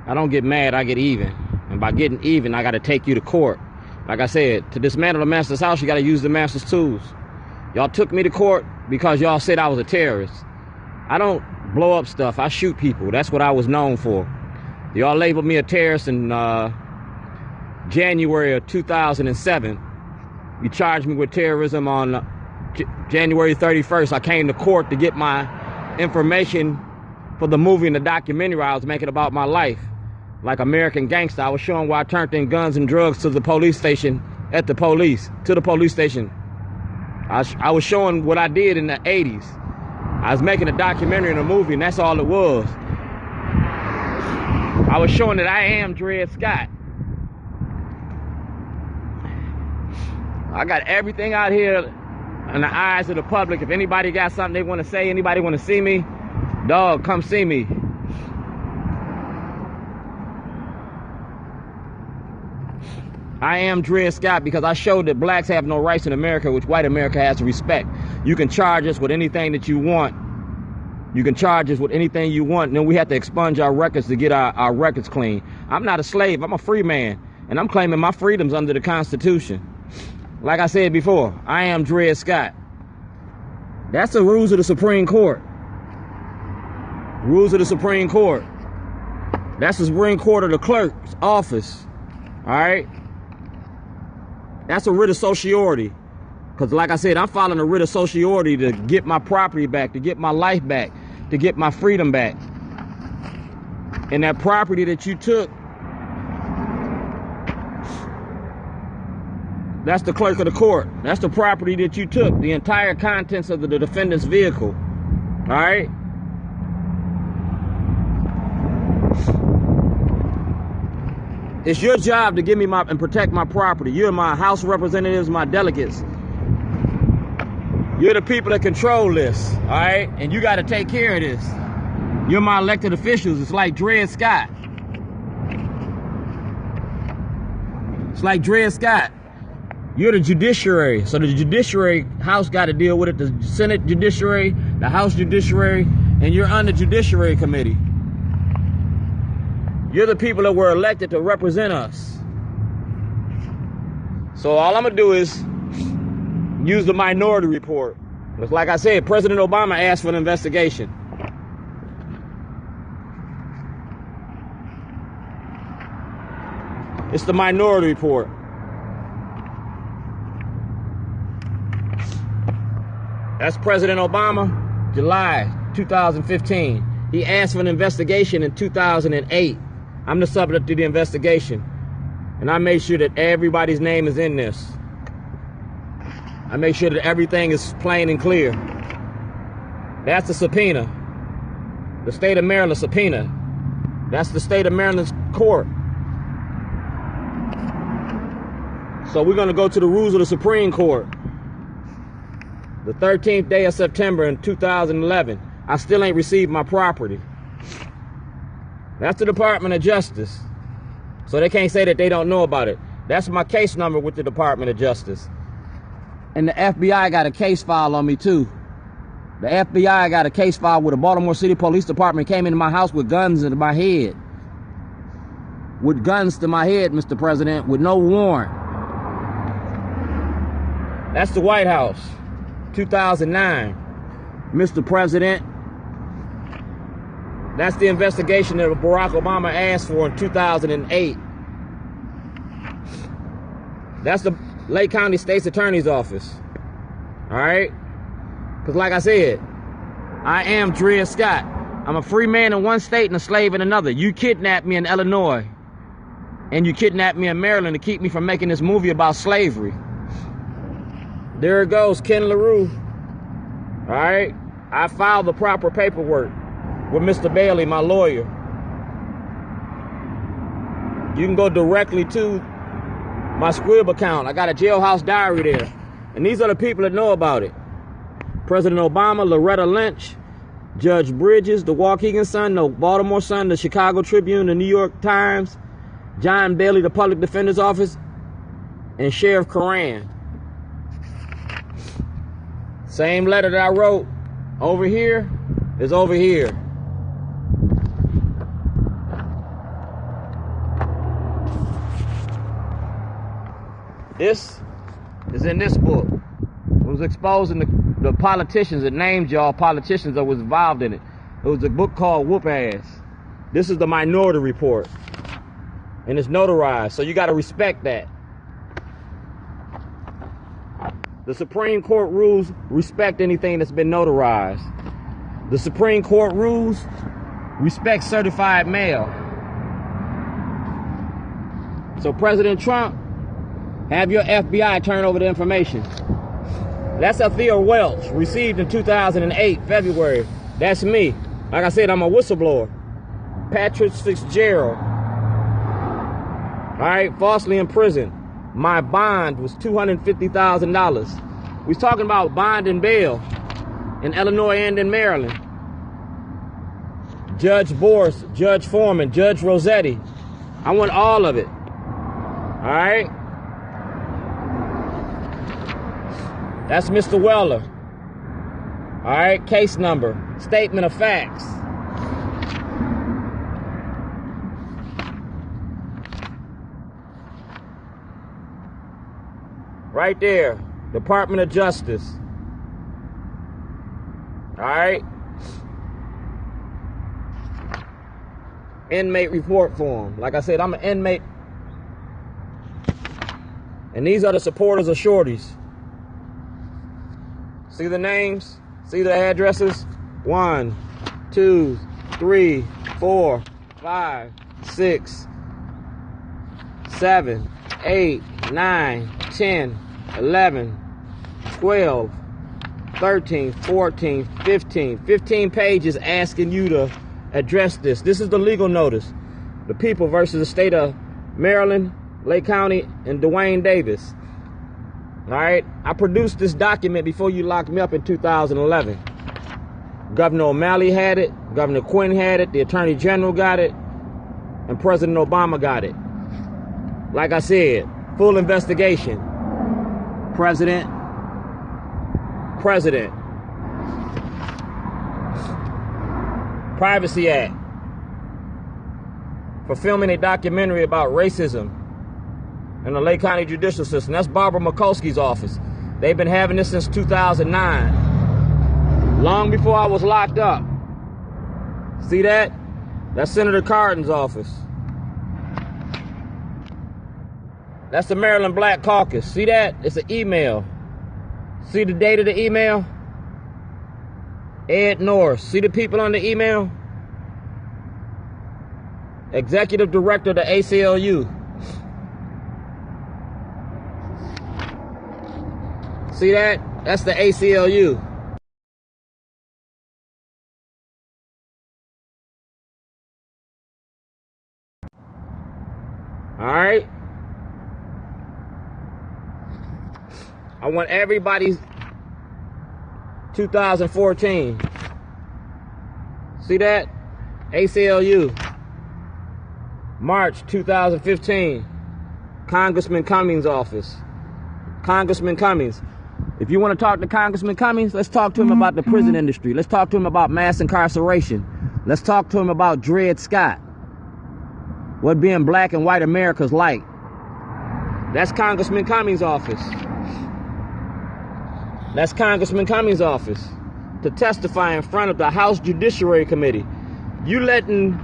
I don't get mad, I get even. And by getting even, I got to take you to court. Like I said, to dismantle the master's house, you got to use the master's tools. Y'all took me to court because y'all said I was a terrorist. I don't blow up stuff. I shoot people. That's what I was known for. Y'all labeled me a terrorist in January of 2007. You charged me with terrorism on January 31st. I came to court to get my information for the movie and the documentary I was making about my life. Like American Gangster, I was showing why I turned in guns and drugs to the police station, to the police station. I was showing what I did in the 80s. I was making a documentary and a movie, and that's all it was. I was showing that I am Dred Scott. I got everything out here in the eyes of the public. If anybody got something they want to say, anybody want to see me, dog, come see me. I am Dred Scott because I showed that blacks have no rights in America, which white America has to respect. You can charge us with anything that you want. You can charge us with anything you want, and then we have to expunge our records to get our records clean. I'm not a slave. I'm a free man, and I'm claiming my freedoms under the Constitution. Like I said before, I am Dred Scott. That's the rules of the Supreme Court. Rules of the Supreme Court. That's the Supreme Court of the clerk's office. All right? That's a writ of certiorari. Because like I said, I'm filing a writ of certiorari to get my property back, to get my life back, to get my freedom back. And that property that you took, that's the clerk of the court. That's the property that you took, the entire contents of the defendant's vehicle. All right? It's your job to give me and protect my property. You're my House representatives, my delegates. You're the people that control this, all right? And you got to take care of this. You're my elected officials. It's like Dred Scott. It's like Dred Scott. You're the judiciary. So the judiciary house got to deal with it. The Senate judiciary, the House judiciary, and you're on the Judiciary Committee. You're the people that were elected to represent us. So all I'm going to do is use the Minority Report. Because like I said, President Obama asked for an investigation. It's the Minority Report. That's President Obama, July 2015. He asked for an investigation in 2008. I'm the subject to the investigation. And I made sure that everybody's name is in this. I make sure that everything is plain and clear. That's the subpoena. The state of Maryland subpoena. That's the state of Maryland's court. So we're going to go to the rules of the Supreme Court. The 13th day of September in 2011. I still ain't received my property. That's the Department of Justice. So they can't say that they don't know about it. That's my case number with the Department of Justice. And the FBI got a case file on me too. The FBI got a case file where the Baltimore City Police Department came into my house with guns into my head. With guns to my head, Mr. President, with no warrant. That's the White House, 2009. Mr. President, that's the investigation that Barack Obama asked for in 2008. That's the Lake County State's Attorney's Office. All right? Because like I said, I am Dred Scott. I'm a free man in one state and a slave in another. You kidnapped me in Illinois. And you kidnapped me in Maryland to keep me from making this movie about slavery. There it goes, Ken LaRue. All right? I filed the proper paperwork with Mr. Bailey, my lawyer. You can go directly to my Scrib account. I got a jailhouse diary there. And these are the people that know about it. President Obama, Loretta Lynch, Judge Bridges, the Waukegan Sun, the Baltimore Sun, the Chicago Tribune, the New York Times, John Bailey, the Public Defender's Office, and Sheriff Coran. Same letter that I wrote over here is over here. This is in this book. It was exposing the politicians that named y'all politicians that was involved in it. It was a book called Whoop Ass. This is the Minority Report. And it's notarized, so you got to respect that. The Supreme Court rules respect anything that's been notarized. The Supreme Court rules respect certified mail. So President Trump, have your FBI turn over the information. That's Althea Welch, received in 2008, February. That's me. Like I said, I'm a whistleblower. Patrick Fitzgerald. All right, falsely imprisoned. My bond was $250,000. We was talking about bond and bail in Illinois and in Maryland. Judge Boris, Judge Foreman, Judge Rossetti. I want all of it. All right? That's Mr. Weller. All right, case number, statement of facts. Right there, Department of Justice. All right. Inmate report form. Like I said, I'm an inmate. And these are the supporters of Shorties. See the names? See the addresses? 1, 2, 3, 4, 5, 6, 7, 8, 9, 10, 11, 12, 13, 14, 15. 15 pages asking you to address this. This is the legal notice. The people versus the state of Maryland, Lake County, and Dwayne Davis. All right? I produced this document before you locked me up in 2011. Governor O'Malley had it. Governor Quinn had it. The Attorney General got it. And President Obama got it. Like I said, full investigation. President. Privacy Act. For filming a documentary about racism in the Lake County judicial system. That's Barbara Mikulski's office. They've been having this since 2009. Long before I was locked up. See that? That's Senator Cardin's office. That's the Maryland Black Caucus. See that? It's an email. See the date of the email? Ed Norris. See the people on the email? Executive Director of the ACLU. See that? That's the ACLU. All right? I want everybody's 2014. See that? ACLU. March 2015. Congressman Cummings' office. Congressman Cummings. If you want to talk to Congressman Cummings, let's talk to him about the prison industry. Let's talk to him about mass incarceration. Let's talk to him about Dred Scott. What being black and white America's like. That's Congressman Cummings' office. That's Congressman Cummings' office. To testify in front of the House Judiciary Committee. You letting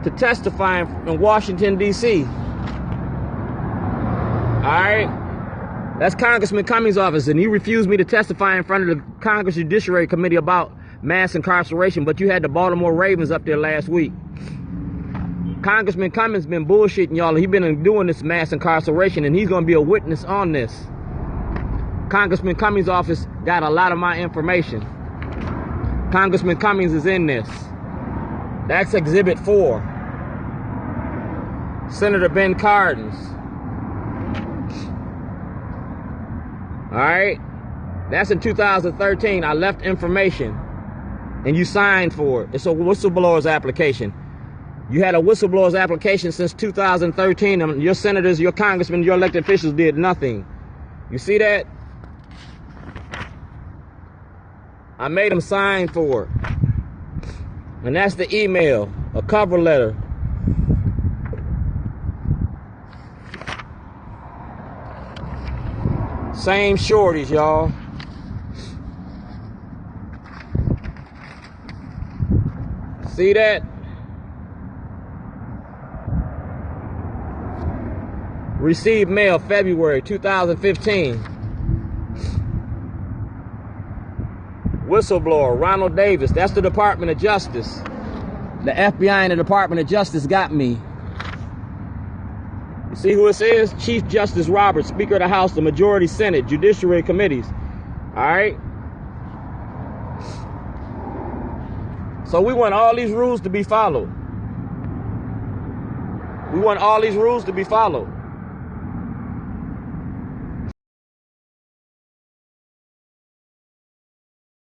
to testify in Washington, D.C. All right? That's Congressman Cummings' office, and he refused me to testify in front of the Congress Judiciary Committee about mass incarceration, but you had the Baltimore Ravens up there last week. Congressman Cummings been bullshitting y'all. He been doing this mass incarceration, and he's going to be a witness on this. Congressman Cummings' office got a lot of my information. Congressman Cummings is in this. That's Exhibit 4. Senator Ben Cardin's. All right? That's in 2013. I left information, and you signed for it. It's a whistleblower's application. You had a whistleblower's application since 2013, and your senators, your congressmen, your elected officials did nothing. You see that? I made them sign for it. And that's the email, a cover letter. Same shorties, y'all. See that? Received mail February 2015. Whistleblower Ronald Davis. That's the Department of Justice. The FBI and the Department of Justice got me. You see who it says? Chief Justice Roberts, Speaker of the House, the Majority Senate, Judiciary Committees. All right? So we want all these rules to be followed. We want all these rules to be followed.